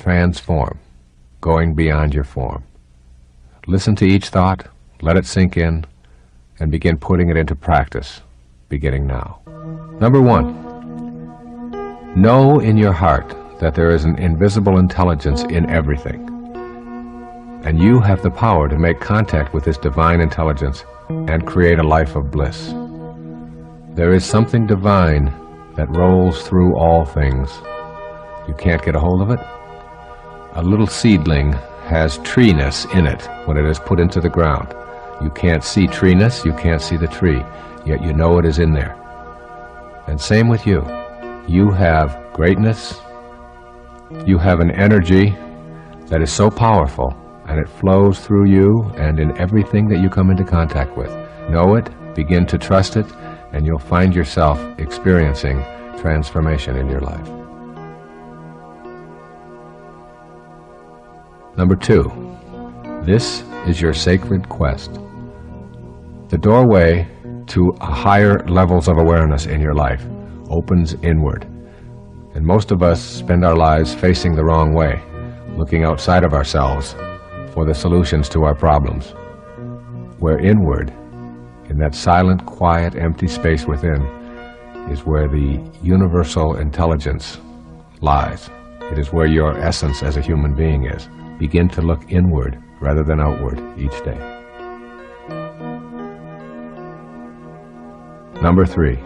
transform, going beyond your form. Listen to each thought, let it sink in, and begin putting it into practice, beginning now. Number 1, know in your heart that there is an invisible intelligence in everything, and you have the power to make contact with this divine intelligence and create a life of bliss. There is something divine that rolls through all things. You can't get a hold of it? A little seedling has treeness in it when it is put into the ground. You can't see treeness, you can't see the tree, yet you know it is in there. And same with you. You have greatness, you have an energy that is so powerful, and it flows through you and in everything that you come into contact with. Know it, begin to trust it, and you'll find yourself experiencing transformation in your life. Number 2, this is your sacred quest. The doorway to higher levels of awareness in your life opens inward. And most of us spend our lives facing the wrong way, looking outside of ourselves for the solutions to our problems. Where inward, in that silent, quiet, empty space within, is where the universal intelligence lies. It is where your essence as a human being is. Begin to look inward rather than outward each day. Number 3,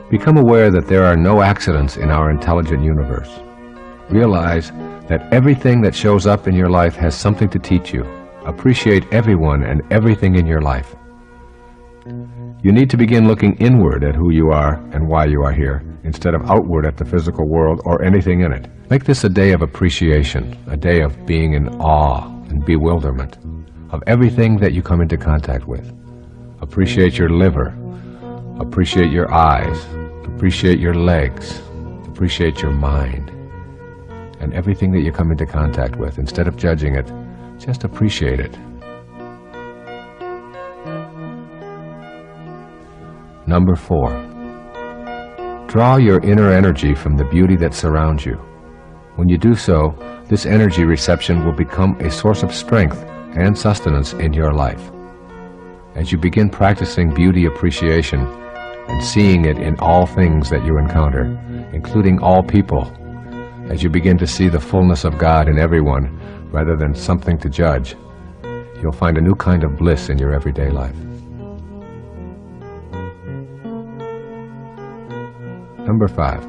become aware that there are no accidents in our intelligent universe. Realize that everything that shows up in your life has something to teach you. Appreciate everyone and everything in your life. You need to begin looking inward at who you are and why you are here, instead of outward at the physical world or anything in it. Make this a day of appreciation, a day of being in awe and bewilderment of everything that you come into contact with. Appreciate your liver, appreciate your eyes, appreciate your legs, appreciate your mind, and everything that you come into contact with. Instead of judging it, just appreciate it. Number 4, draw your inner energy from the beauty that surrounds you. When you do so, this energy reception will become a source of strength and sustenance in your life. As you begin practicing beauty appreciation and seeing it in all things that you encounter, including all people, as you begin to see the fullness of God in everyone rather than something to judge, you'll find a new kind of bliss in your everyday life. Number 5,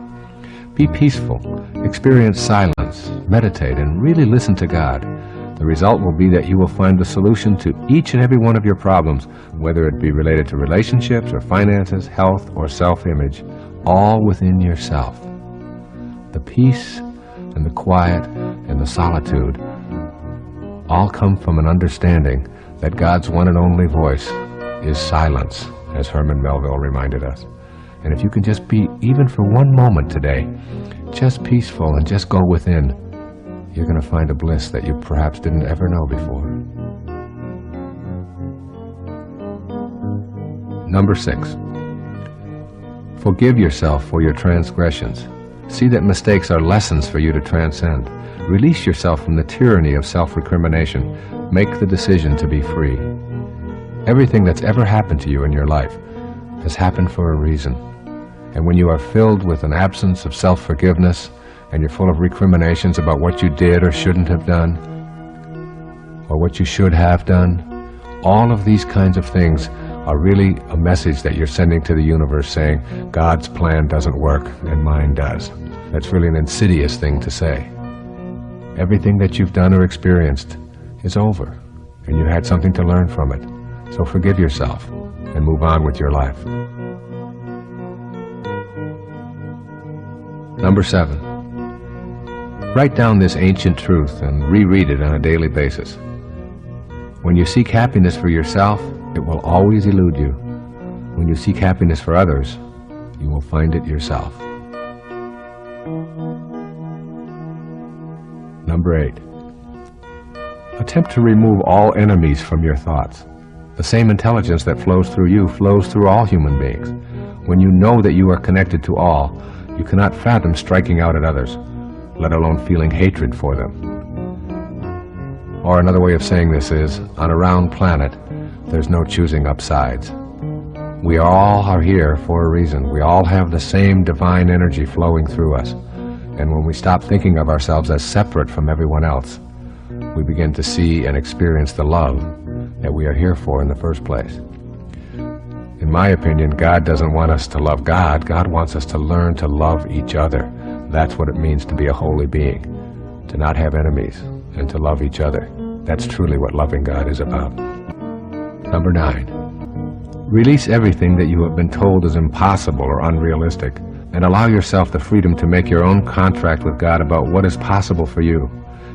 be peaceful, experience silence, meditate, and really listen to God. The result will be that you will find the solution to each and every one of your problems, whether it be related to relationships or finances, health or self-image, all within yourself. The peace and the quiet and the solitude all come from an understanding that God's one and only voice is silence, as Herman Melville reminded us. And if you can just be, even for one moment today, just peaceful and just go within, you're going to find a bliss that you perhaps didn't ever know before. Number 6, forgive yourself for your transgressions. See that mistakes are lessons for you to transcend. Release yourself from the tyranny of self-recrimination. Make the decision to be free. Everything that's ever happened to you in your life has happened for a reason. And when you are filled with an absence of self-forgiveness and you're full of recriminations about what you did or shouldn't have done, or what you should have done, all of these kinds of things are really a message that you're sending to the universe saying, God's plan doesn't work and mine does. That's really an insidious thing to say. Everything that you've done or experienced is over, and you had something to learn from it. So forgive yourself and move on with your life. Number 7, write down this ancient truth and reread it on a daily basis. When you seek happiness for yourself, it will always elude you. When you seek happiness for others, you will find it yourself. Number 8, attempt to remove all enemies from your thoughts. The same intelligence that flows through you flows through all human beings. When you know that you are connected to all, you cannot fathom striking out at others. let alone feeling hatred for them. Or another way of saying this is, on a round planet, there's no choosing up sides. We all are here for a reason. We all have the same divine energy flowing through us. And when we stop thinking of ourselves as separate from everyone else, we begin to see and experience the love that we are here for in the first place. In my opinion, God doesn't want us to love God. God wants us to learn to love each other. That's what it means to be a holy being, to not have enemies, and to love each other. That's truly what loving God is about. Number 9, release everything that you have been told is impossible or unrealistic, and allow yourself the freedom to make your own contract with God about what is possible for you.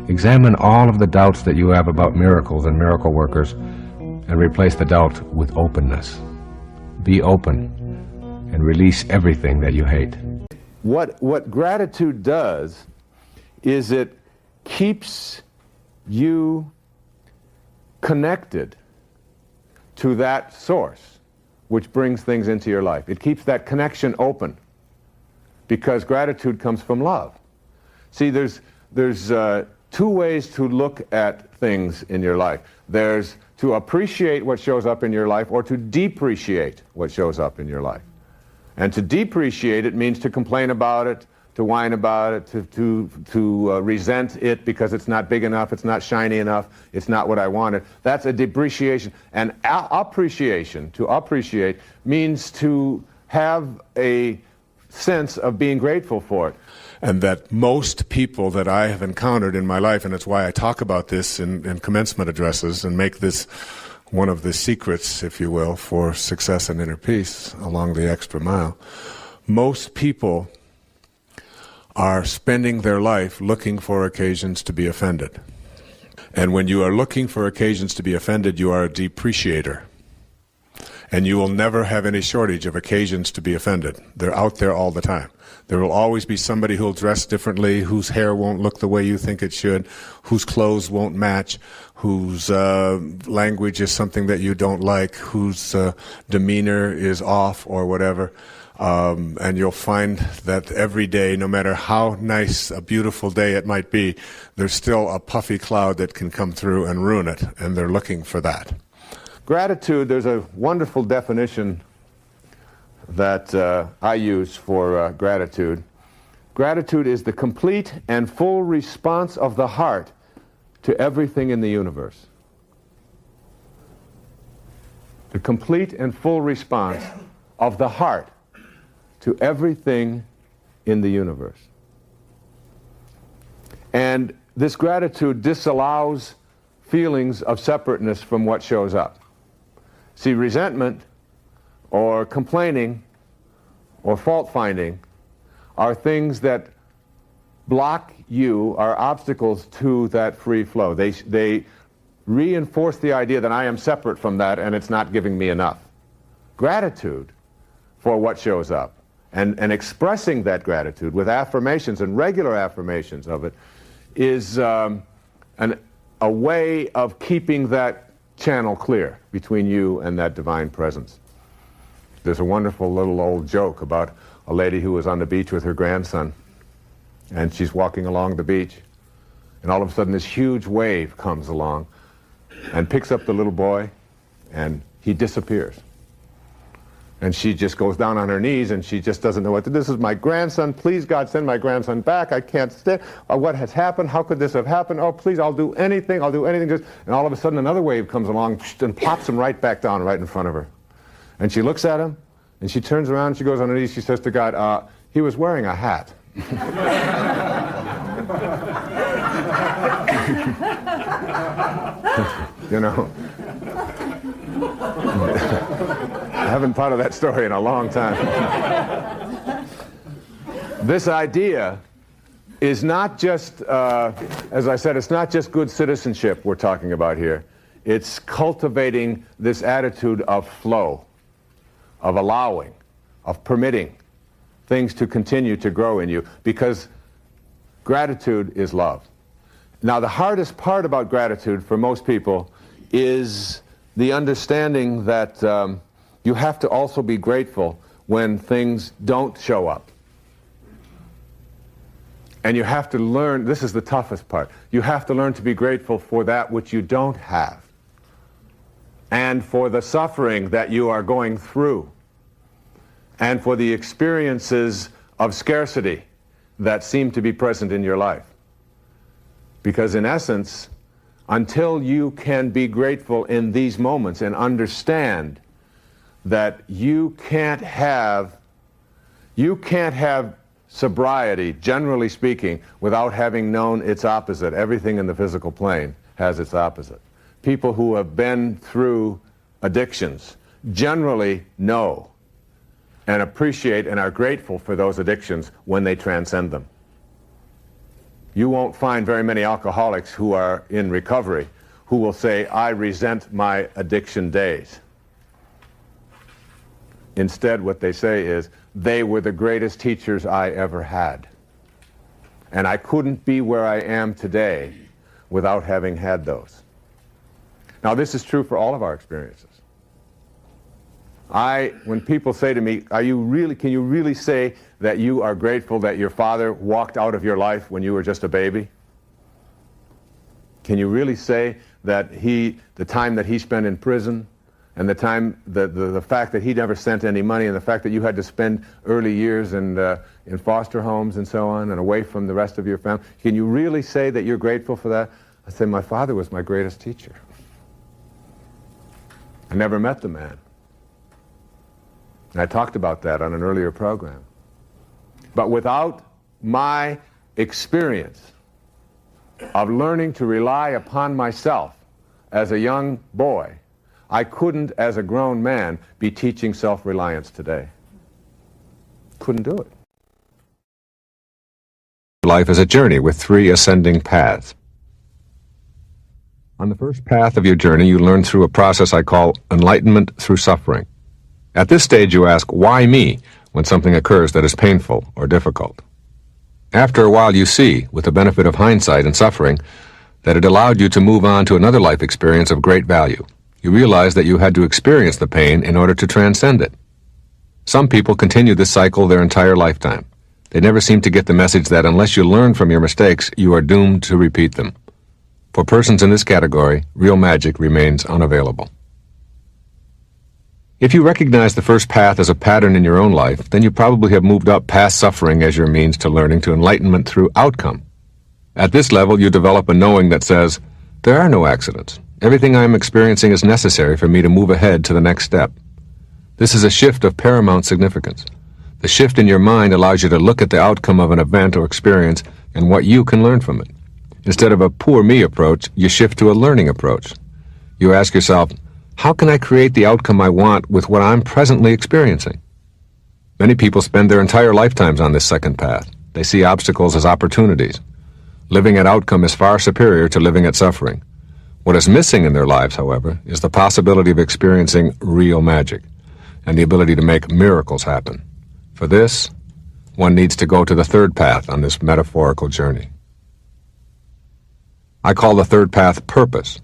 Examine all of the doubts that you have about miracles and miracle workers, and replace the doubt with openness. Be open and release everything that you hate. What gratitude does is it keeps you connected to that source which brings things into your life. It keeps that connection open because gratitude comes from love. See, there's two ways to look at things in your life. There's to appreciate what shows up in your life or to depreciate what shows up in your life. And to depreciate it means to complain about it, to whine about it, to resent it because it's not big enough, it's not shiny enough, it's not what I wanted. That's a depreciation. And appreciation, to appreciate, means to have a sense of being grateful for it. And that most people that I have encountered in my life, and it's why I talk about this in commencement addresses and make this one of the secrets, if you will, for success and inner peace along the extra mile. Most people are spending their life looking for occasions to be offended. And when you are looking for occasions to be offended, you are a depreciator. And you will never have any shortage of occasions to be offended. They're out there all the time. There will always be somebody who'll dress differently, whose hair won't look the way you think it should, whose clothes won't match, whose language is something that you don't like, whose demeanor is off or whatever. And you'll find that every day, no matter how nice, a beautiful day it might be, there's still a puffy cloud that can come through and ruin it, and they're looking for that. Gratitude, there's a wonderful definition that I use for gratitude. Gratitude is the complete and full response of the heart to everything in the universe. The complete and full response of the heart to everything in the universe. And this gratitude disallows feelings of separateness from what shows up. See, resentment or complaining or fault-finding are things that block you, are obstacles to that free flow. They reinforce the idea that I am separate from that and it's not giving me enough. Gratitude for what shows up and expressing that gratitude with affirmations and regular affirmations of it is a way of keeping that channel clear between you and that divine presence. There's a wonderful little old joke about a lady who was on the beach with her grandson, and she's walking along the beach, and all of a sudden this huge wave comes along and picks up the little boy, and he disappears. And she just goes down on her knees, and she just doesn't know what to do. This is my grandson. Please, God, send my grandson back. I can't stay. What has happened? How could this have happened? Oh, please, I'll do anything. I'll do anything. And all of a sudden, another wave comes along and plops him right back down right in front of her. And she looks at him, and she turns around, she goes on her knees, she says to God, he was wearing a hat. You know? I haven't thought of that story in a long time. This idea is not just, as I said, it's not just good citizenship we're talking about here. It's cultivating this attitude of flow, of allowing, of permitting things to continue to grow in you, because gratitude is love. Now, the hardest part about gratitude for most people is the understanding that you have to also be grateful when things don't show up. And you have to learn, this is the toughest part, you have to learn to be grateful for that which you don't have, and for the suffering that you are going through, and for the experiences of scarcity that seem to be present in your life. Because in essence, until you can be grateful in these moments and understand that you can't have sobriety, generally speaking, without having known its opposite. Everything in the physical plane has its opposite. People who have been through addictions generally know and appreciate and are grateful for those addictions when they transcend them. You won't find very many alcoholics who are in recovery who will say, I resent my addiction days. Instead, what they say is, they were the greatest teachers I ever had. And I couldn't be where I am today without having had those. Now, this is true for all of our experiences. When people say to me, can you really say that you are grateful that your father walked out of your life when you were just a baby? Can you really say that the time that he spent in prison, and the fact that he never sent any money, and the fact that you had to spend early years in foster homes and so on, and away from the rest of your family, can you really say that you're grateful for that? I say, my father was my greatest teacher. I never met the man. And I talked about that on an earlier program. But without my experience of learning to rely upon myself as a young boy, I couldn't, as a grown man, be teaching self-reliance today. Couldn't do it. Life is a journey with 3 ascending paths. On the first path of your journey, you learn through a process I call enlightenment through suffering. At this stage, you ask, why me, when something occurs that is painful or difficult? After a while, you see, with the benefit of hindsight and suffering, that it allowed you to move on to another life experience of great value. You realize that you had to experience the pain in order to transcend it. Some people continue this cycle their entire lifetime. They never seem to get the message that unless you learn from your mistakes, you are doomed to repeat them. For persons in this category, real magic remains unavailable. If you recognize the first path as a pattern in your own life, then you probably have moved up past suffering as your means to learning to enlightenment through outcome. At this level, you develop a knowing that says, there are no accidents. Everything I am experiencing is necessary for me to move ahead to the next step. This is a shift of paramount significance. The shift in your mind allows you to look at the outcome of an event or experience and what you can learn from it. Instead of a poor me approach, you shift to a learning approach. You ask yourself, how can I create the outcome I want with what I'm presently experiencing? Many people spend their entire lifetimes on this second path. They see obstacles as opportunities. Living at outcome is far superior to living at suffering. What is missing in their lives, however, is the possibility of experiencing real magic and the ability to make miracles happen. For this, one needs to go to the third path on this metaphorical journey. I call the third path purpose.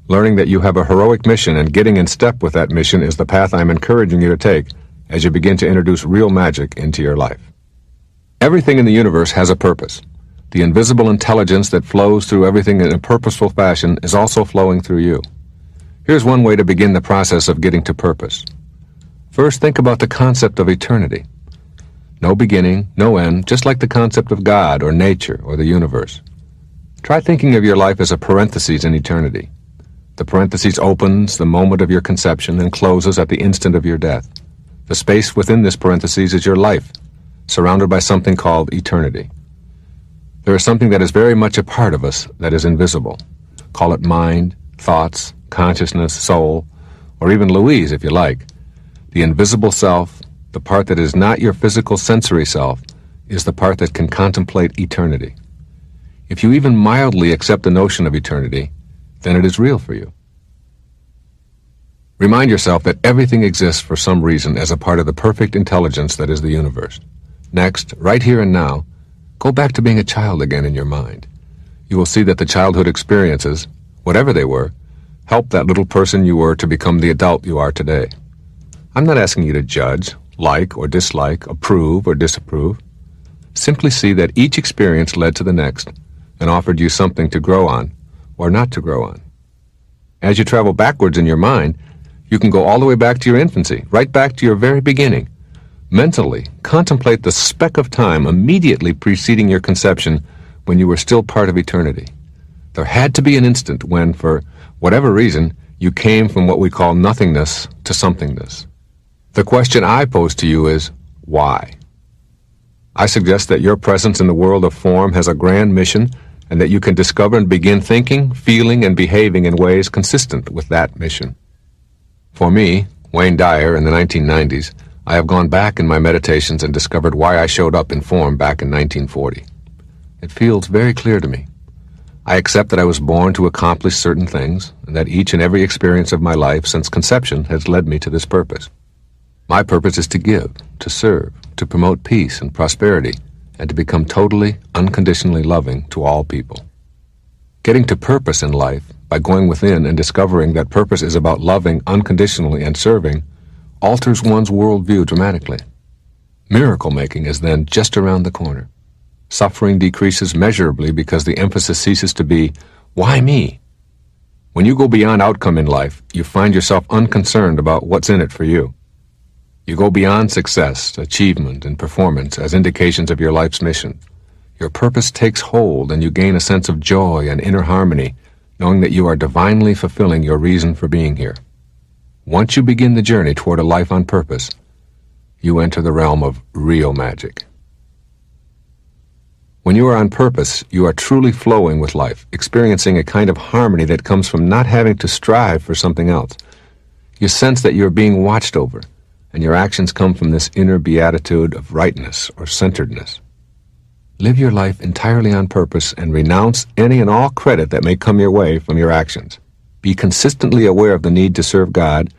Learning that you have a heroic mission and getting in step with that mission is the path I'm encouraging you to take as you begin to introduce real magic into your life. Everything in the universe has a purpose. The invisible intelligence that flows through everything in a purposeful fashion is also flowing through you. Here's one way to begin the process of getting to purpose. First, think about the concept of eternity. No beginning, no end, just like the concept of God or nature or the universe. Try thinking of your life as a parenthesis in eternity. The parenthesis opens the moment of your conception and closes at the instant of your death. The space within this parenthesis is your life, surrounded by something called eternity. There is something that is very much a part of us that is invisible. Call it mind, thoughts, consciousness, soul, or even Louise if you like. The invisible self, the part that is not your physical sensory self, is the part that can contemplate eternity. If you even mildly accept the notion of eternity, then it is real for you. Remind yourself that everything exists for some reason as a part of the perfect intelligence that is the universe. Next, right here and now, go back to being a child again in your mind. You will see that the childhood experiences, whatever they were, helped that little person you were to become the adult you are today. I'm not asking you to judge, like or dislike, approve or disapprove. Simply see that each experience led to the next and offered you something to grow on or not to grow on. As you travel backwards in your mind, you can go all the way back to your infancy, right back to your very beginning. Mentally, contemplate the speck of time immediately preceding your conception when you were still part of eternity. There had to be an instant when, for whatever reason, you came from what we call nothingness to somethingness. The question I pose to you is, why? I suggest that your presence in the world of form has a grand mission and that you can discover and begin thinking, feeling, and behaving in ways consistent with that mission. For me, Wayne Dyer, in the 1990s, I have gone back in my meditations and discovered why I showed up in form back in 1940. It feels very clear to me. I accept that I was born to accomplish certain things, and that each and every experience of my life since conception has led me to this purpose. My purpose is to give, to serve, to promote peace and prosperity, and to become totally, unconditionally loving to all people. Getting to purpose in life by going within and discovering that purpose is about loving unconditionally and serving alters one's worldview dramatically. Miracle making is then just around the corner. Suffering decreases measurably because the emphasis ceases to be, why me? When you go beyond outcome in life, you find yourself unconcerned about what's in it for you. You go beyond success, achievement, and performance as indications of your life's mission. Your purpose takes hold and you gain a sense of joy and inner harmony, knowing that you are divinely fulfilling your reason for being here. Once you begin the journey toward a life on purpose, you enter the realm of real magic. When you are on purpose, you are truly flowing with life, experiencing a kind of harmony that comes from not having to strive for something else. You sense that you are being watched over, and your actions come from this inner beatitude of rightness or centeredness. Live your life entirely on purpose and renounce any and all credit that may come your way from your actions. Be consistently aware of the need to serve God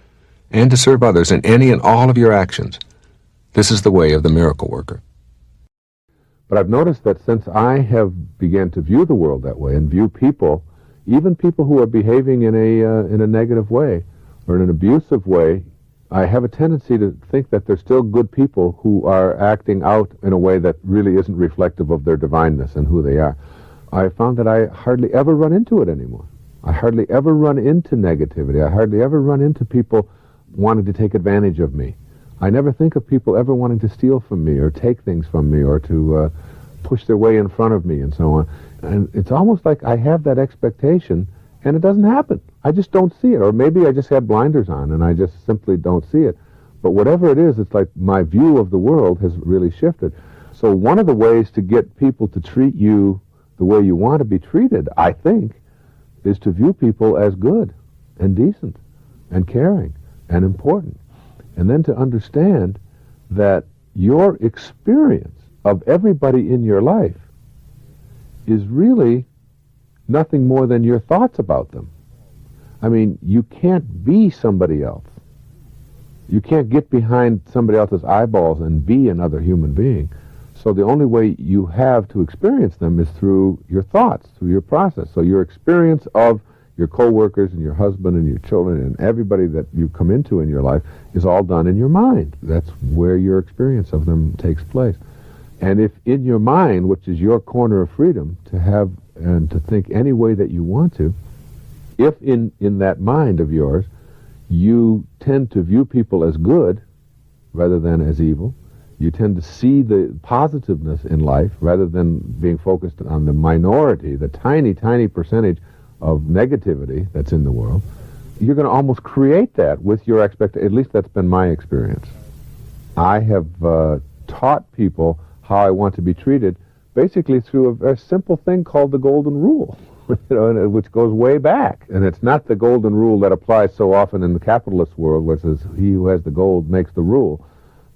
and to serve others in any and all of your actions. This is the way of the miracle worker. But I've noticed that since I have begun to view the world that way and view people, even people who are behaving in a negative way or in an abusive way, I have a tendency to think that they're still good people who are acting out in a way that really isn't reflective of their divineness and who they are. I found that I hardly ever run into it anymore. I hardly ever run into negativity. I hardly ever run into people wanting to take advantage of me. I never think of people ever wanting to steal from me or take things from me or to push their way in front of me and so on. And it's almost like I have that expectation and it doesn't happen. I just don't see it. Or maybe I just have blinders on and I just simply don't see it. But whatever it is, it's like my view of the world has really shifted. So one of the ways to get people to treat you the way you want to be treated, I think, is to view people as good and decent and caring and important. And then to understand that your experience of everybody in your life is really nothing more than your thoughts about them. I mean, you can't be somebody else. You can't get behind somebody else's eyeballs and be another human being. So the only way you have to experience them is through your thoughts, through your process. So your experience of your co-workers and your husband and your children and everybody that you come into in your life is all done in your mind. That's where your experience of them takes place. And if in your mind, which is your corner of freedom to have and to think any way that you want to, if in that mind of yours you tend to view people as good rather than as evil, you tend to see the positiveness in life rather than being focused on the minority, the tiny, tiny percentage of negativity that's in the world, you're going to almost create that with your expectation. At least that's been my experience. I have taught people how I want to be treated basically through a very simple thing called the golden rule, which goes way back. And it's not the golden rule that applies so often in the capitalist world, which is he who has the gold makes the rule.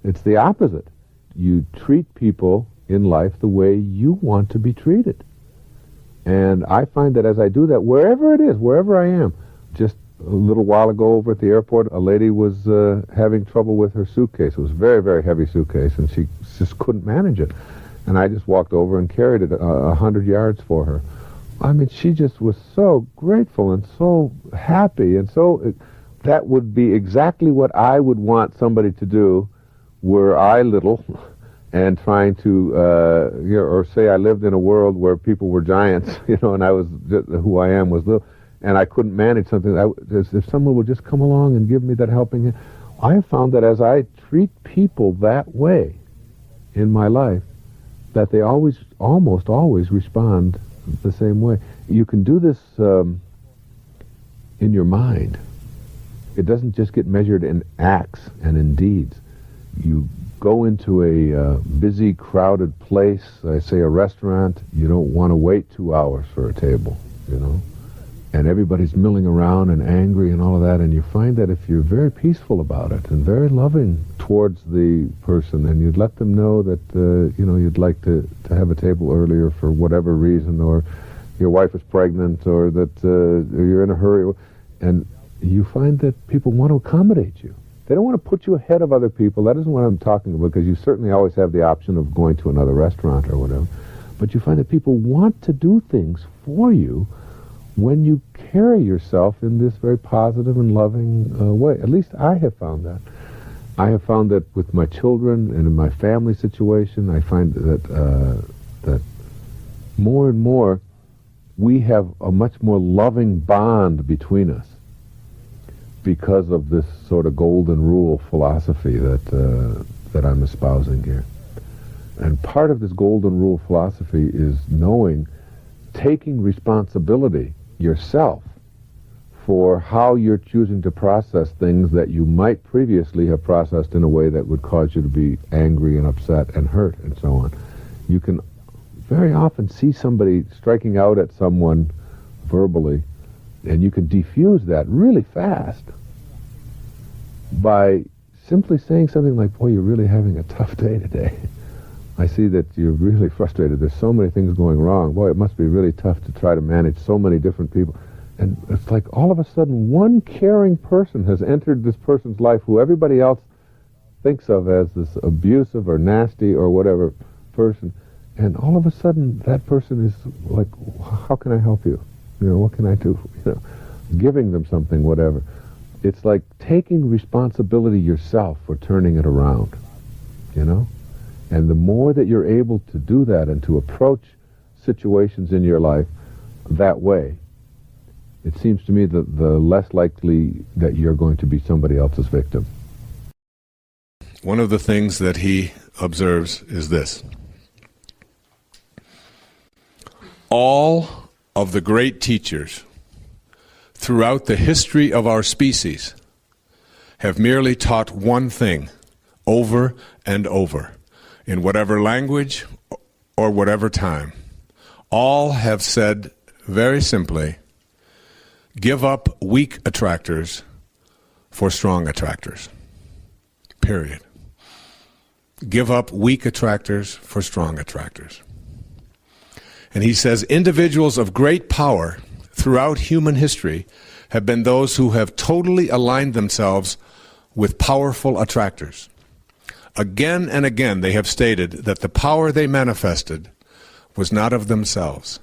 It's the opposite. You treat people in life the way you want to be treated. And I find that as I do that, wherever it is, wherever I am, just a little while ago over at the airport, a lady was having trouble with her suitcase. It was a very, very heavy suitcase, and she just couldn't manage it. And I just walked over and carried it 100 yards for her. I mean, she just was so grateful and so happy, and so that would be exactly what I would want somebody to do were I little and trying to, or say I lived in a world where people were giants, and I was, who I am was little, and I couldn't manage something. If someone would just come along and give me that helping hand, I have found that as I treat people that way in my life, that they almost always respond the same way. You can do this in your mind. It doesn't just get measured in acts and in deeds. You go into a busy, crowded place, I say a restaurant, you don't want to wait 2 hours for a table, and everybody's milling around and angry and all of that, and you find that if you're very peaceful about it and very loving towards the person, and you'd let them know that, you'd like to have a table earlier for whatever reason, or your wife is pregnant, or that you're in a hurry, and you find that people want to accommodate you. They don't want to put you ahead of other people. That isn't what I'm talking about, because you certainly always have the option of going to another restaurant or whatever. But you find that people want to do things for you when you carry yourself in this very positive and loving way. At least I have found that. I have found that with my children and in my family situation, I find that more and more we have a much more loving bond between us, because of this sort of golden rule philosophy that I'm espousing here. And part of this golden rule philosophy is taking responsibility yourself for how you're choosing to process things that you might previously have processed in a way that would cause you to be angry and upset and hurt and so on. You can very often see somebody striking out at someone verbally, and you can diffuse that really fast by simply saying something like, boy, you're really having a tough day today. I see that you're really frustrated. There's so many things going wrong. Boy, it must be really tough to try to manage so many different people. And it's like all of a sudden one caring person has entered this person's life who everybody else thinks of as this abusive or nasty or whatever person. And all of a sudden that person is like, how can I help you? What can I do? Giving them something, whatever. It's like taking responsibility yourself for turning it around, And the more that you're able to do that and to approach situations in your life that way, it seems to me that the less likely that you're going to be somebody else's victim. One of the things that he observes is this. All of the great teachers throughout the history of our species have merely taught one thing over and over, in whatever language or whatever time. All have said very simply, give up weak attractors for strong attractors. Period. Give up weak attractors for strong attractors. And he says individuals of great power throughout human history have been those who have totally aligned themselves with powerful attractors. Again and again they have stated that the power they manifested was not of themselves.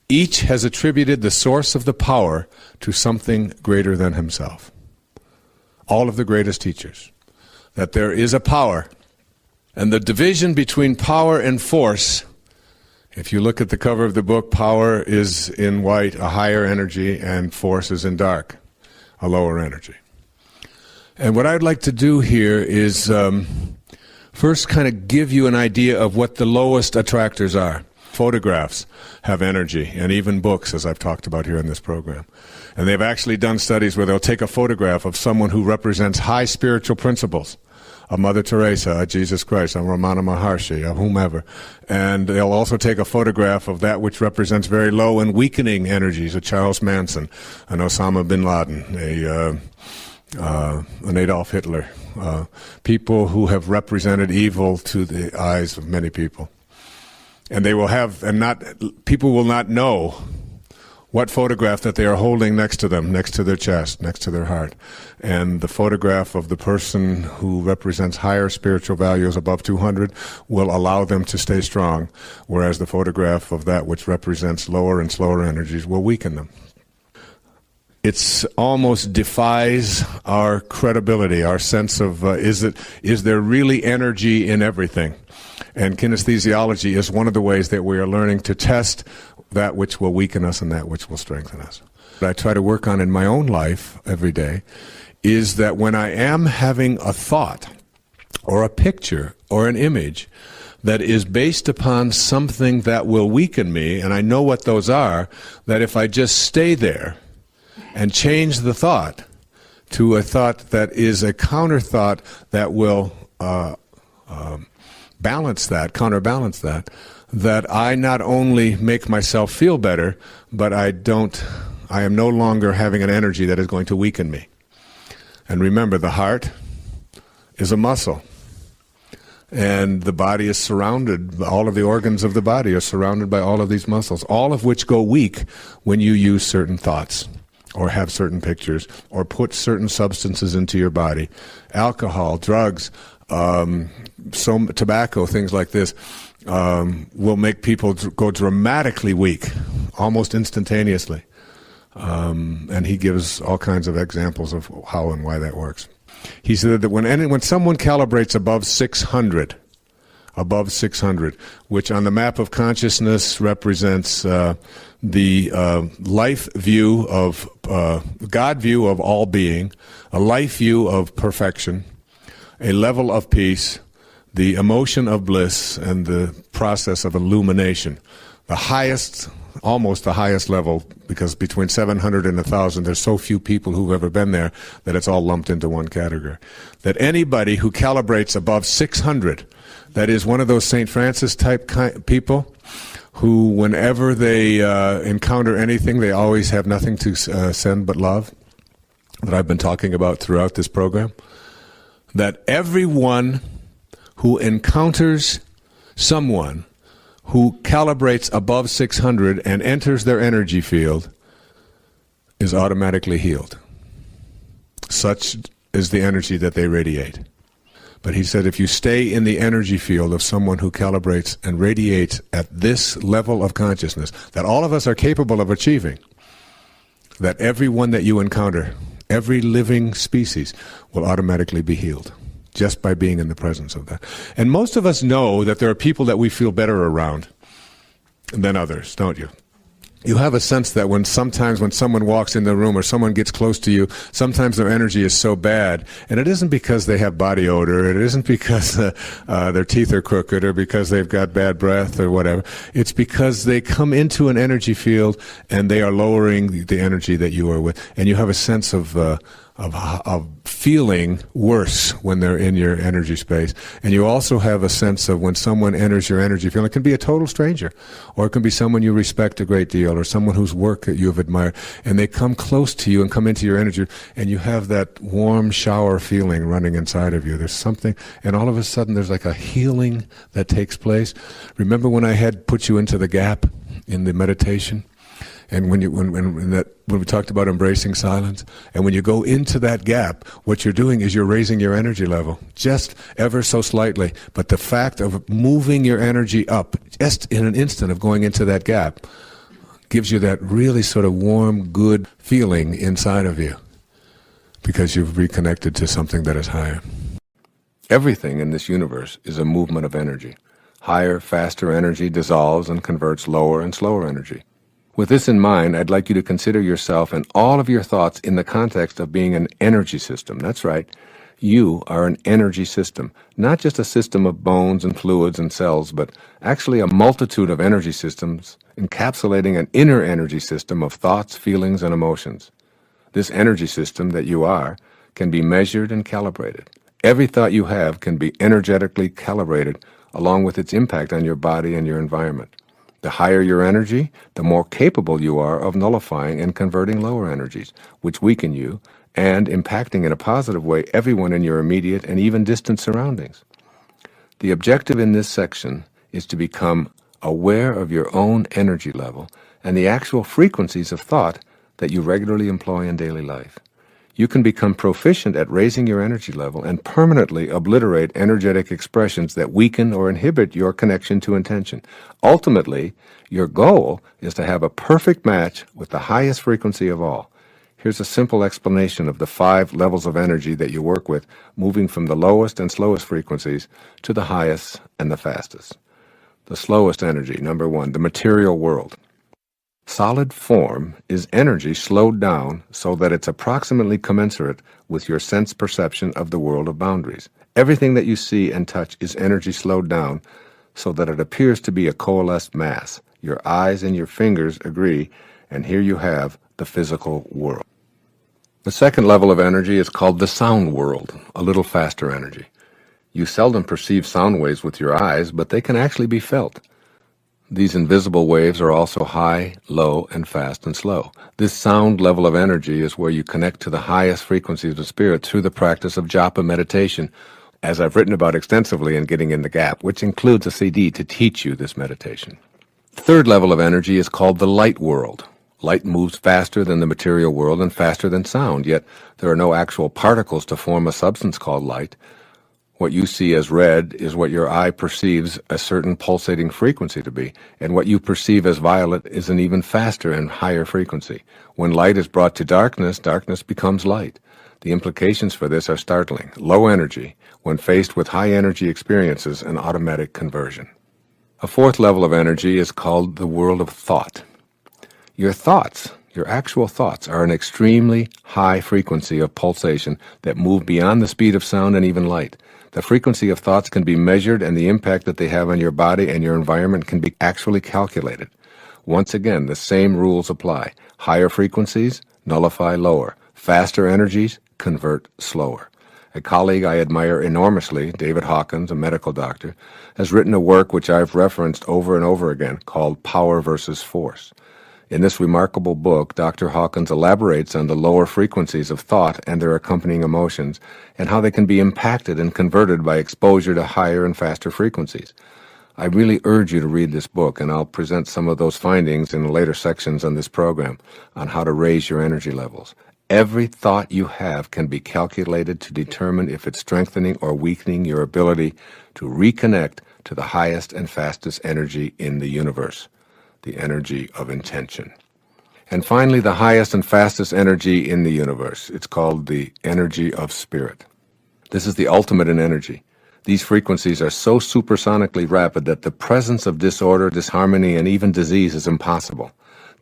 Each has attributed the source of the power to something greater than himself. All of the greatest teachers. That there is a power. And the division between power and force, if you look at the cover of the book, power is in white, a higher energy, and force is in dark, a lower energy. And what I'd like to do here is first kind of give you an idea of what the lowest attractors are. Photographs have energy, and even books, as I've talked about here in this program. And they've actually done studies where they'll take a photograph of someone who represents high spiritual principles, a Mother Teresa, a Jesus Christ, a Ramana Maharshi, a whomever. And they'll also take a photograph of that which represents very low and weakening energies, a Charles Manson, an Osama bin Laden, an Adolf Hitler, people who have represented evil to the eyes of many people. And they will have, people will not know what photograph that they are holding next to them, next to their chest, next to their heart. And the photograph of the person who represents higher spiritual values above 200 will allow them to stay strong, whereas the photograph of that which represents lower and slower energies will weaken them. It almost defies our credibility, our sense of, is there really energy in everything? And kinesthesiology is one of the ways that we are learning to test that which will weaken us and that which will strengthen us. What I try to work on in my own life every day is that when I am having a thought or a picture or an image that is based upon something that will weaken me, and I know what those are, that if I just stay there and change the thought to a thought that is a counter thought that will counterbalance that, that I not only make myself feel better, but I am no longer having an energy that is going to weaken me. And remember, the heart is a muscle. And the body is surrounded, all of the organs of the body are surrounded by all of these muscles, all of which go weak when you use certain thoughts, or have certain pictures, or put certain substances into your body. Alcohol, drugs, tobacco, things like this, will make people go dramatically weak, almost instantaneously. And he gives all kinds of examples of how and why that works. He said that when someone calibrates above 600, which on the map of consciousness represents the life view of God view of all being, a life view of perfection, a level of peace, the emotion of bliss, and the process of illumination. The highest, almost the highest level, because between 700 and 1,000, there's so few people who've ever been there that it's all lumped into one category. That anybody who calibrates above 600, that is one of those St. Francis type people who, whenever they encounter anything, they always have nothing to send but love, that I've been talking about throughout this program, that everyone who encounters someone who calibrates above 600 and enters their energy field is automatically healed. Such is the energy that they radiate. But he said if you stay in the energy field of someone who calibrates and radiates at this level of consciousness that all of us are capable of achieving, that everyone that you encounter, every living species, will automatically be healed just by being in the presence of that. And most of us know that there are people that we feel better around than others, don't you? You have a sense that sometimes when someone walks in the room or someone gets close to you, sometimes their energy is so bad, and it isn't because they have body odor, it isn't because their teeth are crooked or because they've got bad breath or whatever. It's because they come into an energy field and they are lowering the energy that you are with, and you have a sense of feeling worse when they're in your energy space. And you also have a sense of when someone enters your energy field, it can be a total stranger, or it can be someone you respect a great deal, or someone whose work that you have admired, and they come close to you and come into your energy, and you have that warm shower feeling running inside of you. There's something, and all of a sudden there's like a healing that takes place. Remember when I had put you into the gap in the meditation? And when we talked about embracing silence, and when you go into that gap, what you're doing is you're raising your energy level, just ever so slightly. But the fact of moving your energy up, just in an instant of going into that gap, gives you that really sort of warm, good feeling inside of you, because you've reconnected to something that is higher. Everything in this universe is a movement of energy. Higher, faster energy dissolves and converts lower and slower energy. With this in mind, I'd like you to consider yourself and all of your thoughts in the context of being an energy system. That's right. You are an energy system, not just a system of bones and fluids and cells, but actually a multitude of energy systems encapsulating an inner energy system of thoughts, feelings, and emotions. This energy system that you are can be measured and calibrated. Every thought you have can be energetically calibrated along with its impact on your body and your environment. The higher your energy, the more capable you are of nullifying and converting lower energies, which weaken you, and impacting in a positive way everyone in your immediate and even distant surroundings. The objective in this section is to become aware of your own energy level and the actual frequencies of thought that you regularly employ in daily life. You can become proficient at raising your energy level and permanently obliterate energetic expressions that weaken or inhibit your connection to intention. Ultimately, your goal is to have a perfect match with the highest frequency of all. Here's a simple explanation of the 5 levels of energy that you work with, moving from the lowest and slowest frequencies to the highest and the fastest. The slowest energy, number 1, the material world. Solid form is energy slowed down so that it's approximately commensurate with your sense perception of the world of boundaries. Everything that you see and touch is energy slowed down so that it appears to be a coalesced mass. Your eyes and your fingers agree, and here you have the physical world. The second level of energy is called the sound world, a little faster energy. You seldom perceive sound waves with your eyes, but they can actually be felt. These invisible waves are also high, low, and fast and slow. This sound level of energy is where you connect to the highest frequencies of spirit through the practice of japa meditation, as I've written about extensively in Getting in the Gap, which includes a CD to teach you this meditation. The third level of energy is called the light world. Light moves faster than the material world and faster than sound, yet there are no actual particles to form a substance called light. What you see as red is what your eye perceives a certain pulsating frequency to be, and what you perceive as violet is an even faster and higher frequency. When light is brought to darkness, darkness becomes light. The implications for this are startling. Low energy, when faced with high energy experiences, an automatic conversion. A fourth level of energy is called the world of thought. Your thoughts, your actual thoughts, are an extremely high frequency of pulsation that move beyond the speed of sound and even light. The frequency of thoughts can be measured, and the impact that they have on your body and your environment can be actually calculated. Once again, the same rules apply. Higher frequencies nullify lower. Faster energies convert slower. A colleague I admire enormously, David Hawkins, a medical doctor, has written a work which I've referenced over and over again called Power versus Force. In this remarkable book, Dr. Hawkins elaborates on the lower frequencies of thought and their accompanying emotions, and how they can be impacted and converted by exposure to higher and faster frequencies. I really urge you to read this book, and I'll present some of those findings in later sections on this program on how to raise your energy levels. Every thought you have can be calculated to determine if it's strengthening or weakening your ability to reconnect to the highest and fastest energy in the universe, the energy of intention. And finally, the highest and fastest energy in the universe. It's called the energy of spirit. This is the ultimate in energy. These frequencies are so supersonically rapid that the presence of disorder, disharmony, and even disease is impossible.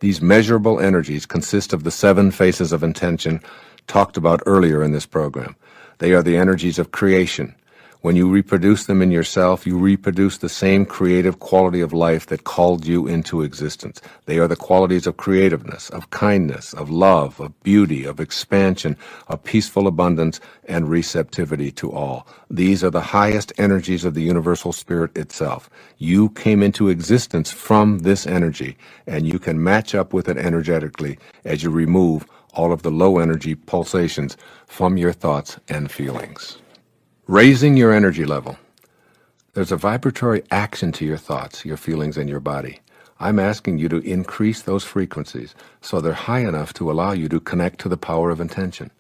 These measurable energies consist of the 7 faces of intention talked about earlier in this program. They are the energies of creation. When you reproduce them in yourself, you reproduce the same creative quality of life that called you into existence. They are the qualities of creativeness, of kindness, of love, of beauty, of expansion, of peaceful abundance, and receptivity to all. These are the highest energies of the universal spirit itself. You came into existence from this energy, and you can match up with it energetically as you remove all of the low energy pulsations from your thoughts and feelings. Raising your energy level. There's a vibratory action to your thoughts, your feelings, and your body. I'm asking you to increase those frequencies so they're high enough to allow you to connect to the power of intention.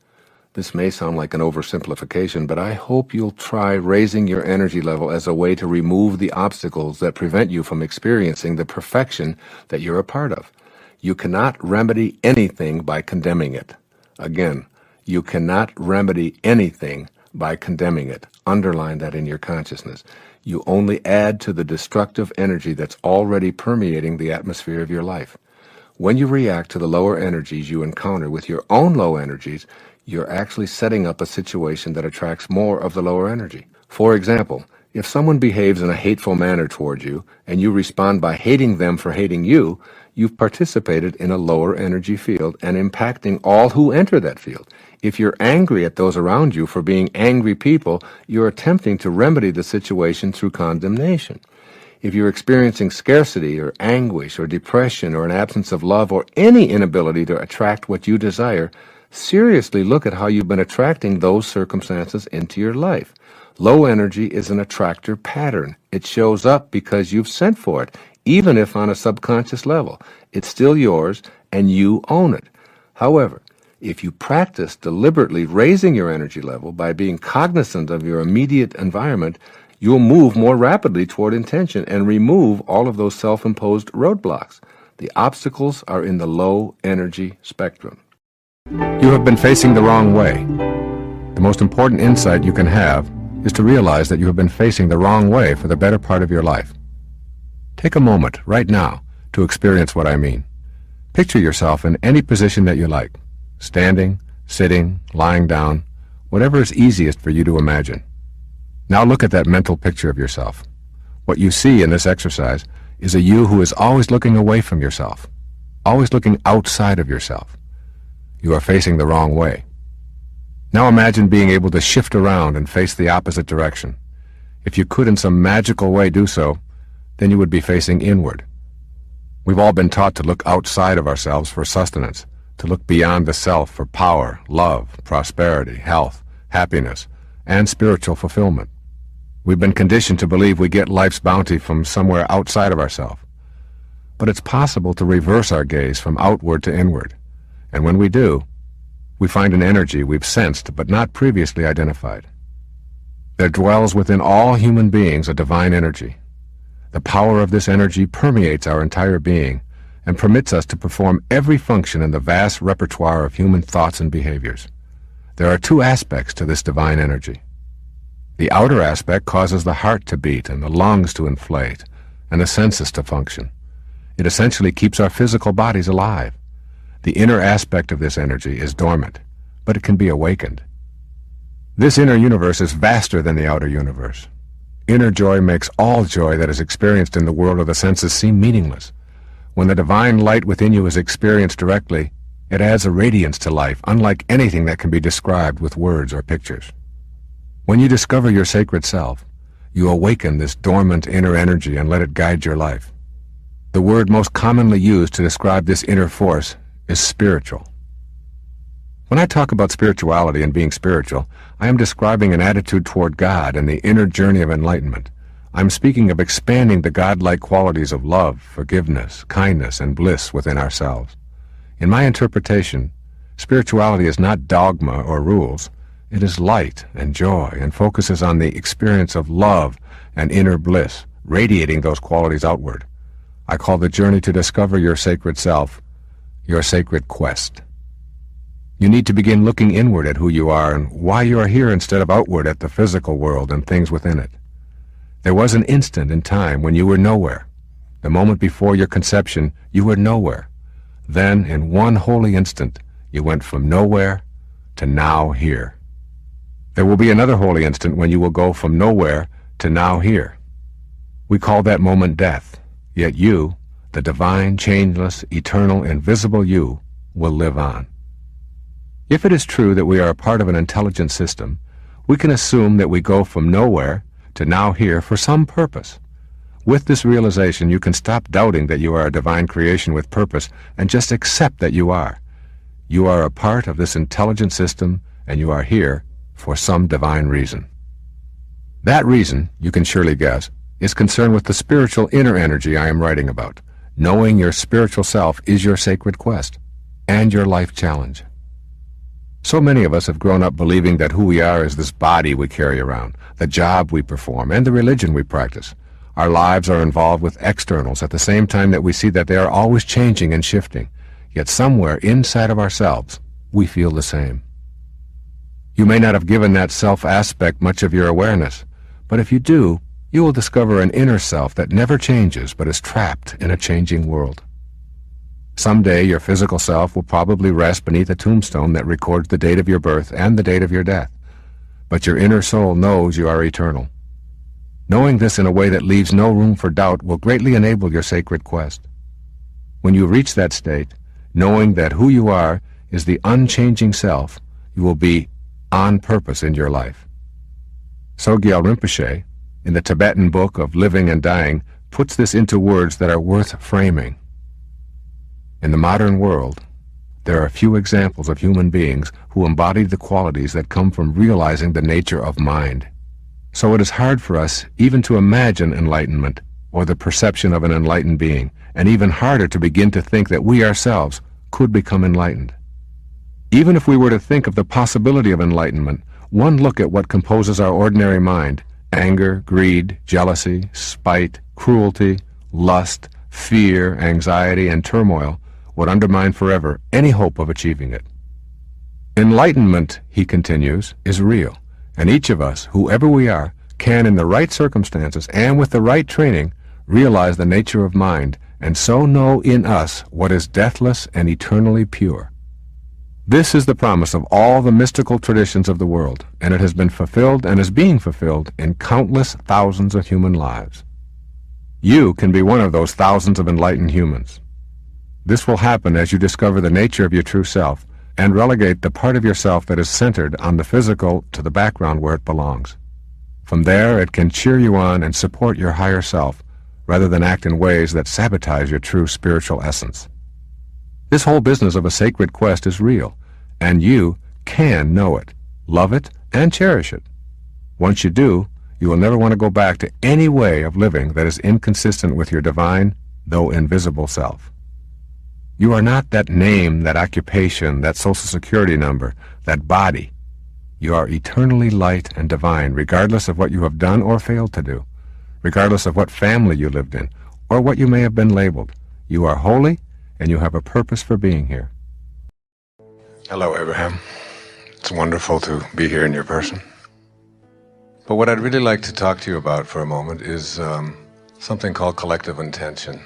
This may sound like an oversimplification, but I hope you'll try raising your energy level as a way to remove the obstacles that prevent you from experiencing the perfection that you're a part of. You cannot remedy anything by condemning it. Again, you cannot remedy anything by condemning it. Underline that in your consciousness. You only add to the destructive energy that's already permeating the atmosphere of your life. When you react to the lower energies you encounter with your own low energies, you're actually setting up a situation that attracts more of the lower energy. For example, if someone behaves in a hateful manner toward you, and you respond by hating them for hating you, you've participated in a lower energy field and impacting all who enter that field. If you're angry at those around you for being angry people, you're attempting to remedy the situation through condemnation. If you're experiencing scarcity or anguish or depression or an absence of love or any inability to attract what you desire, seriously look at how you've been attracting those circumstances into your life. Low energy is an attractor pattern. It shows up because you've sent for it, even if on a subconscious level. It's still yours, and you own it. However, if you practice deliberately raising your energy level by being cognizant of your immediate environment, you'll move more rapidly toward intention and remove all of those self-imposed roadblocks. The obstacles are in the low energy spectrum. You have been facing the wrong way. The most important insight you can have is to realize that you have been facing the wrong way for the better part of your life. Take a moment right now to experience what I mean. Picture yourself in any position that you like, standing, sitting, lying down, whatever is easiest for you to imagine. Now look at that mental picture of yourself. What you see in this exercise is a you who is always looking away from yourself, always looking outside of yourself. You are facing the wrong way. Now imagine being able to shift around and face the opposite direction. If you could in some magical way do so, then you would be facing inward. We've all been taught to look outside of ourselves for sustenance, to look beyond the self for power, love, prosperity, health, happiness, and spiritual fulfillment. We've been conditioned to believe we get life's bounty from somewhere outside of ourselves. But it's possible to reverse our gaze from outward to inward. And when we do, we find an energy we've sensed but not previously identified. There dwells within all human beings a divine energy. The power of this energy permeates our entire being and permits us to perform every function in the vast repertoire of human thoughts and behaviors. There are two aspects to this divine energy. The outer aspect causes the heart to beat and the lungs to inflate and the senses to function. It essentially keeps our physical bodies alive. The inner aspect of this energy is dormant, but it can be awakened. This inner universe is vaster than the outer universe. Inner joy makes all joy that is experienced in the world of the senses seem meaningless. When the divine light within you is experienced directly, it adds a radiance to life unlike anything that can be described with words or pictures. When you discover your sacred self, you awaken this dormant inner energy and let it guide your life. The word most commonly used to describe this inner force is spiritual. When I talk about spirituality and being spiritual, I am describing an attitude toward God and the inner journey of enlightenment. I'm speaking of expanding the godlike qualities of love, forgiveness, kindness, and bliss within ourselves. In my interpretation, spirituality is not dogma or rules. It is light and joy and focuses on the experience of love and inner bliss, radiating those qualities outward. I call the journey to discover your sacred self your sacred quest. You need to begin looking inward at who you are and why you are here instead of outward at the physical world and things within it. There was an instant in time when you were nowhere. The moment before your conception, you were nowhere. Then, in one holy instant, you went from nowhere to now here. There will be another holy instant when you will go from nowhere to now here. We call that moment death, yet you, the divine, changeless, eternal, invisible you, will live on. If it is true that we are a part of an intelligent system, we can assume that we go from nowhere to now here for some purpose. With this realization, you can stop doubting that you are a divine creation with purpose and just accept that you are. You are a part of this intelligent system, and you are here for some divine reason. That reason, you can surely guess, is concerned with the spiritual inner energy I am writing about. Knowing your spiritual self is your sacred quest and your life challenge. So many of us have grown up believing that who we are is this body we carry around, the job we perform, and the religion we practice. Our lives are involved with externals at the same time that we see that they are always changing and shifting. Yet somewhere inside of ourselves, we feel the same. You may not have given that self aspect much of your awareness, but if you do, you will discover an inner self that never changes but is trapped in a changing world. Someday your physical self will probably rest beneath a tombstone that records the date of your birth and the date of your death. But your inner soul knows you are eternal. Knowing this in a way that leaves no room for doubt will greatly enable your sacred quest. When you reach that state, knowing that who you are is the unchanging self, you will be on purpose in your life. Sogyal Rinpoche, in the Tibetan Book of Living and Dying, puts this into words that are worth framing. In the modern world, there are few examples of human beings who embodied the qualities that come from realizing the nature of mind. So it is hard for us even to imagine enlightenment or the perception of an enlightened being, and even harder to begin to think that we ourselves could become enlightened. Even if we were to think of the possibility of enlightenment, one look at what composes our ordinary mind, anger, greed, jealousy, spite, cruelty, lust, fear, anxiety, and turmoil, would undermine forever any hope of achieving it. Enlightenment, he continues, is real, and each of us, whoever we are, can, in the right circumstances and with the right training, realize the nature of mind, and so know in us what is deathless and eternally pure. This is the promise of all the mystical traditions of the world, and it has been fulfilled and is being fulfilled in countless thousands of human lives. You can be one of those thousands of enlightened humans. This will happen as you discover the nature of your true self and relegate the part of yourself that is centered on the physical to the background where it belongs. From there, it can cheer you on and support your higher self, rather than act in ways that sabotage your true spiritual essence. This whole business of a sacred quest is real, and you can know it, love it, and cherish it. Once you do, you will never want to go back to any way of living that is inconsistent with your divine, though invisible self. You are not that name, that occupation, that social security number, that body. You are eternally light and divine, regardless of what you have done or failed to do, regardless of what family you lived in, or what you may have been labeled. You are holy, and you have a purpose for being here. Hello, Abraham. It's wonderful to be here in your person. But what I'd really like to talk to you about for a moment is something called collective intention.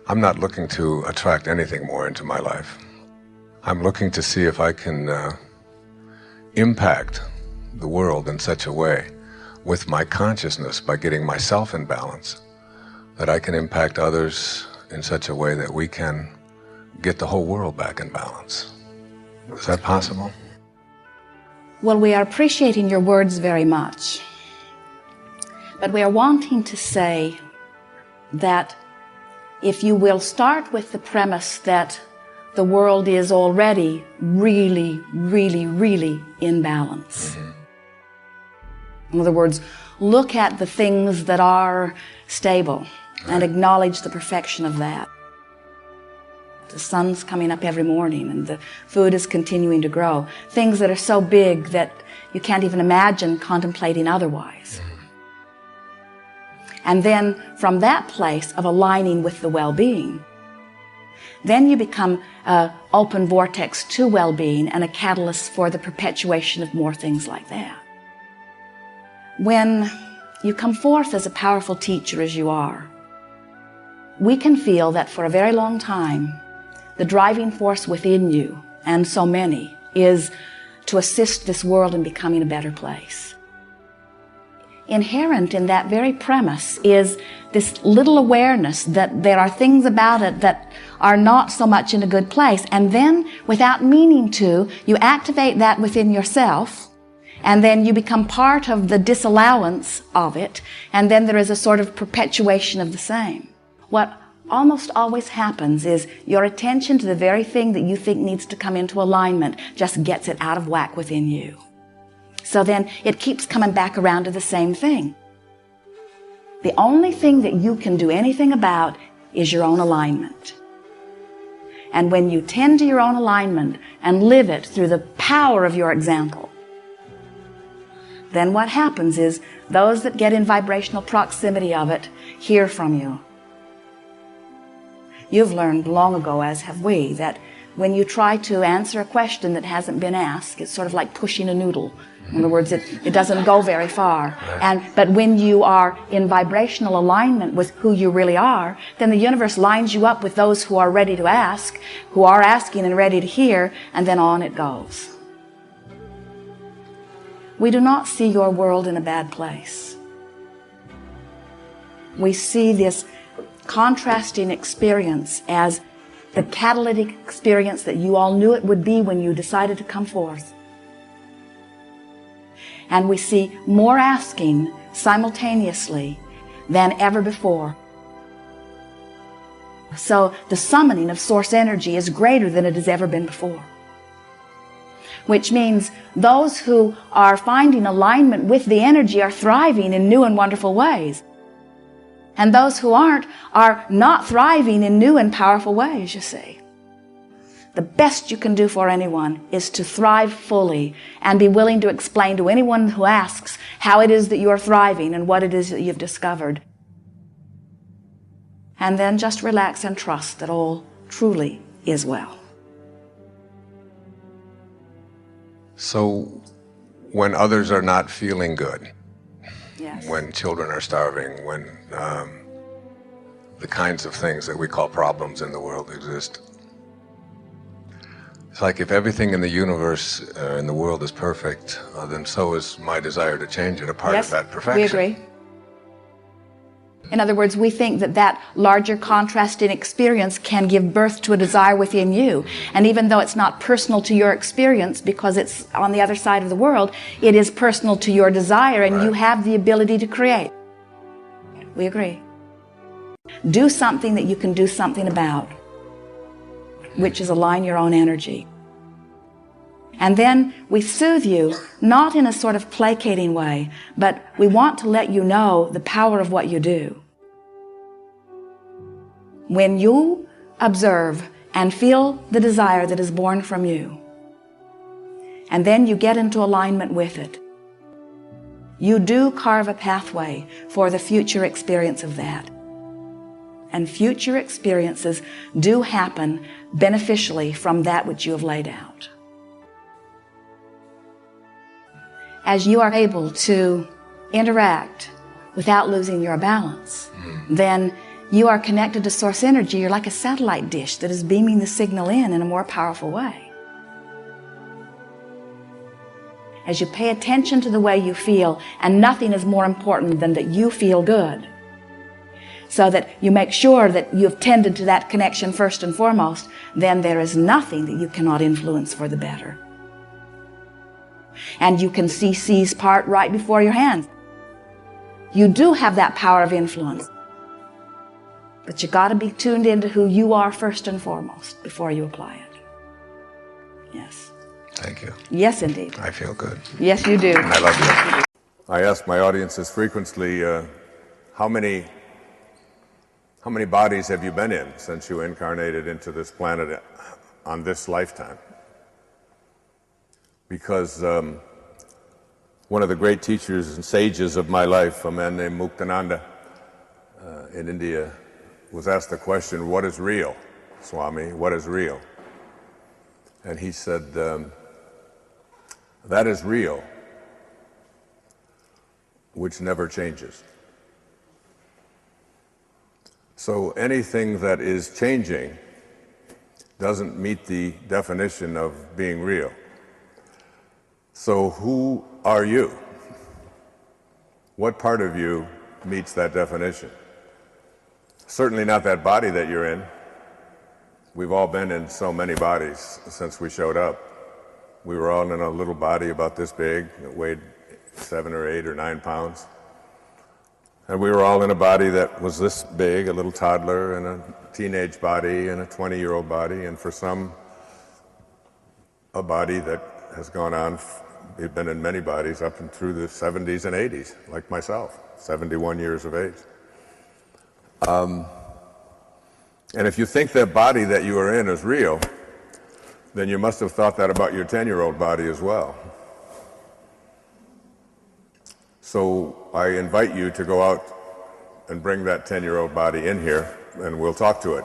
I'm not looking to attract anything more into my life. I'm looking to see if I can impact the world in such a way with my consciousness, by getting myself in balance, that I can impact others in such a way that we can get the whole world back in balance. Is that possible? Well, we are appreciating your words very much, but we are wanting to say that if you will start with the premise that the world is already really, really, really in balance. In other words, look at the things that are stable and acknowledge the perfection of that. The sun's coming up every morning and the food is continuing to grow. Things that are so big that you can't even imagine contemplating otherwise. And then from that place of aligning with the well-being, then you become an open vortex to well-being and a catalyst for the perpetuation of more things like that. When you come forth as a powerful teacher as you are, we can feel that for a very long time, the driving force within you, and so many, is to assist this world in becoming a better place. Inherent in that very premise is this little awareness that there are things about it that are not so much in a good place. And then, without meaning to, you activate that within yourself, and then you become part of the disallowance of it, and then there is a sort of perpetuation of the same. What almost always happens is your attention to the very thing that you think needs to come into alignment just gets it out of whack within you. So then it keeps coming back around to the same thing. The only thing that you can do anything about is your own alignment. And when you tend to your own alignment and live it through the power of your example, then what happens is those that get in vibrational proximity of it hear from you. You've learned long ago, as have we, that when you try to answer a question that hasn't been asked, it's sort of like pushing a noodle. In other words, it doesn't go very far. But when you are in vibrational alignment with who you really are, then the universe lines you up with those who are ready to ask, who are asking and ready to hear, and then on it goes. We do not see your world in a bad place. We see this contrasting experience as the catalytic experience that you all knew it would be when you decided to come forth. And we see more asking simultaneously than ever before. So the summoning of source energy is greater than it has ever been before. Which means those who are finding alignment with the energy are thriving in new and wonderful ways. And those who aren't are not thriving in new and powerful ways, you see. The best you can do for anyone is to thrive fully and be willing to explain to anyone who asks how it is that you are thriving and what it is that you've discovered. And then just relax and trust that all truly is well. So when others are not feeling good, Yes. when children are starving, when the kinds of things that we call problems in the world exist, it's like if everything in the universe, in the world is perfect, then so is my desire to change it a part Yes, of that perfection. we agree. In other words, we think that that larger contrasting experience can give birth to a desire within you. And even though it's not personal to your experience because it's on the other side of the world, it is personal to your desire, and you have the ability to create. We agree. Do something that you can do something about, which is align your own energy. And then we soothe you, not in a sort of placating way, but we want to let you know the power of what you do. When you observe and feel the desire that is born from you, and then you get into alignment with it, you do carve a pathway for the future experience of that. And future experiences do happen beneficially from that which you have laid out. As you are able to interact without losing your balance, then you are connected to source energy. You're like a satellite dish that is beaming the signal in a more powerful way. As you pay attention to the way you feel, and nothing is more important than that you feel good, so that you make sure that you have tended to that connection first and foremost, then there is nothing that you cannot influence for the better. And you can see C's part right before your hands. You do have that power of influence. But you got to be tuned into who you are first and foremost before you apply it. Yes. Thank you. Yes, indeed. I feel good. Yes, you do. I love you. I ask my audiences frequently, how many bodies have you been in since you incarnated into this planet on this lifetime? Because one of the great teachers and sages of my life, a man named Muktananda in India, was asked the question, what is real, Swami? What is real? And he said, that is real, which never changes. So anything that is changing doesn't meet the definition of being real. So who are you? What part of you meets that definition? Certainly not that body that you're in. We've all been in so many bodies since we showed up. We were all in a little body about this big that weighed 7 or 8 or 9 pounds. And we were all in a body that was this big, a little toddler, and a teenage body, and a 20-year-old body, and for some, a body that has gone on. We've been in many bodies up and through the 70s and 80s, like myself, 71 years of age. And if you think that body that you are in is real, then you must have thought that about your 10-year-old body as well. So I invite you to go out and bring that 10-year-old body in here, and we'll talk to it.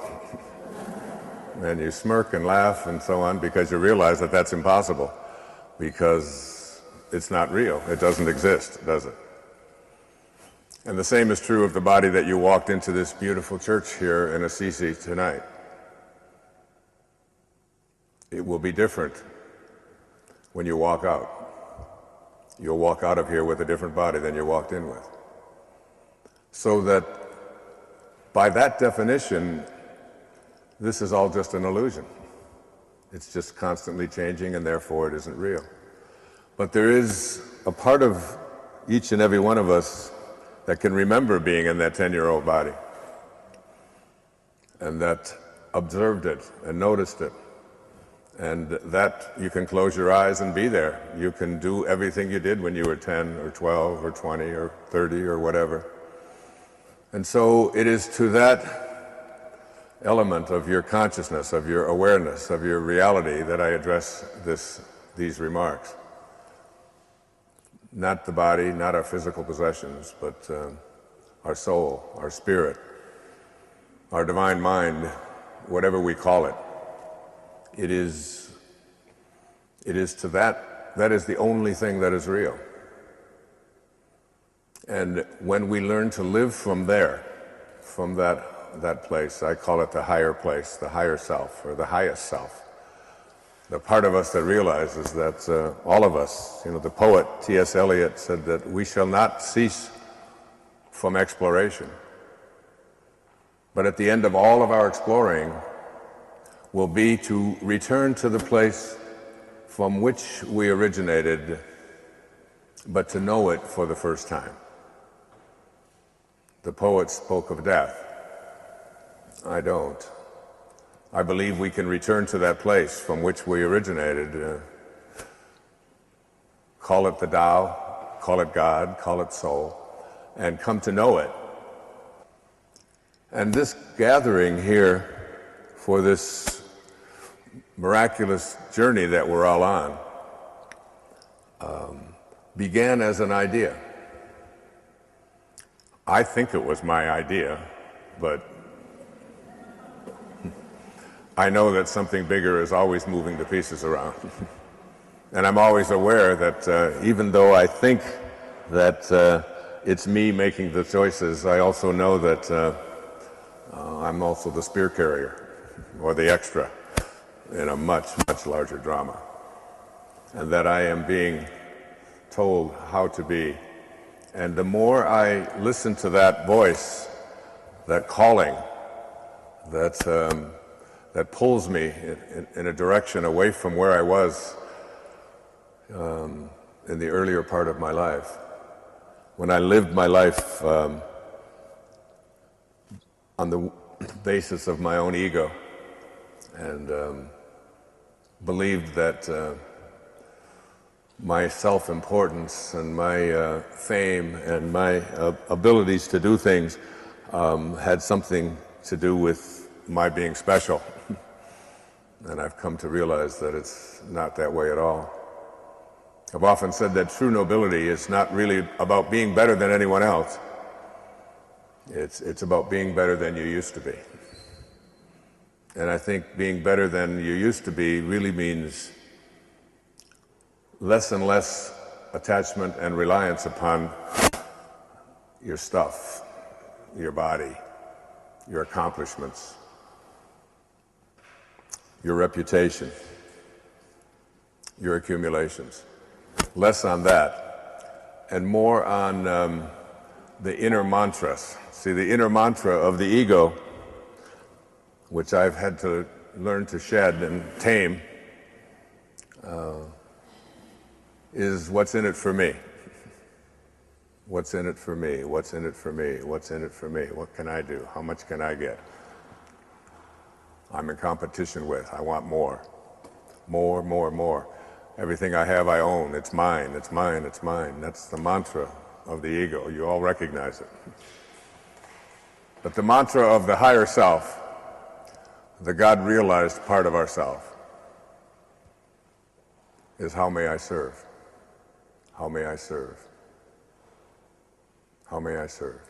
And you smirk and laugh and so on because you realize that that's impossible, because it's not real. It doesn't exist, does it? And the same is true of the body that you walked into this beautiful church here in Assisi tonight. It will be different when you walk out. You'll walk out of here with a different body than you walked in with. So that by that definition, this is all just an illusion. It's just constantly changing, and therefore it isn't real. But there is a part of each and every one of us that can remember being in that 10-year-old body, and that observed it and noticed it, and that you can close your eyes and be there. You can do everything you did when you were 10 or 12 or 20 or 30 or whatever. And so it is to that element of your consciousness, of your awareness, of your reality that I address these remarks. Not the body, not our physical possessions, but our soul, our spirit, our divine mind, whatever we call it. It is to that that is the only thing that is real. And when we learn to live from there, from that place, I call it the higher place, the higher self, or the highest self, the part of us that realizes that all of us, the poet T.S. Eliot said that we shall not cease from exploration. But at the end of all of our exploring will be to return to the place from which we originated, but to know it for the first time. The poet spoke of death. I don't. I believe we can return to that place from which we originated. Call it the Tao, call it God, call it soul, and come to know it. And this gathering here for this miraculous journey that we're all on began as an idea. I think it was my idea, but I know that something bigger is always moving the pieces around. And I'm always aware that even though I think that it's me making the choices, I also know that I'm also the spear carrier, or the extra, in a much, much larger drama. And that I am being told how to be. And the more I listen to that voice, that calling, that pulls me in a direction away from where I was in the earlier part of my life, when I lived my life on the basis of my own ego and believed that my self-importance and my fame and my abilities to do things had something to do with my being special. And I've come to realize that it's not that way at all. I've often said that true nobility is not really about being better than anyone else. It's about being better than you used to be. And I think being better than you used to be really means less and less attachment and reliance upon your stuff, your body, your accomplishments, your reputation, your accumulations. Less on that, and more on the inner mantras. See, the inner mantra of the ego, which I've had to learn to shed and tame, is what's in it for me? What's in it for me? What's in it for me? What's in it for me? What can I do? How much can I get? I'm in competition with. I want more. More, more, more. Everything I have, I own. It's mine, it's mine, it's mine. That's the mantra of the ego. You all recognize it. But the mantra of the higher self, the God-realized part of ourself, is how may I serve? How may I serve? How may I serve?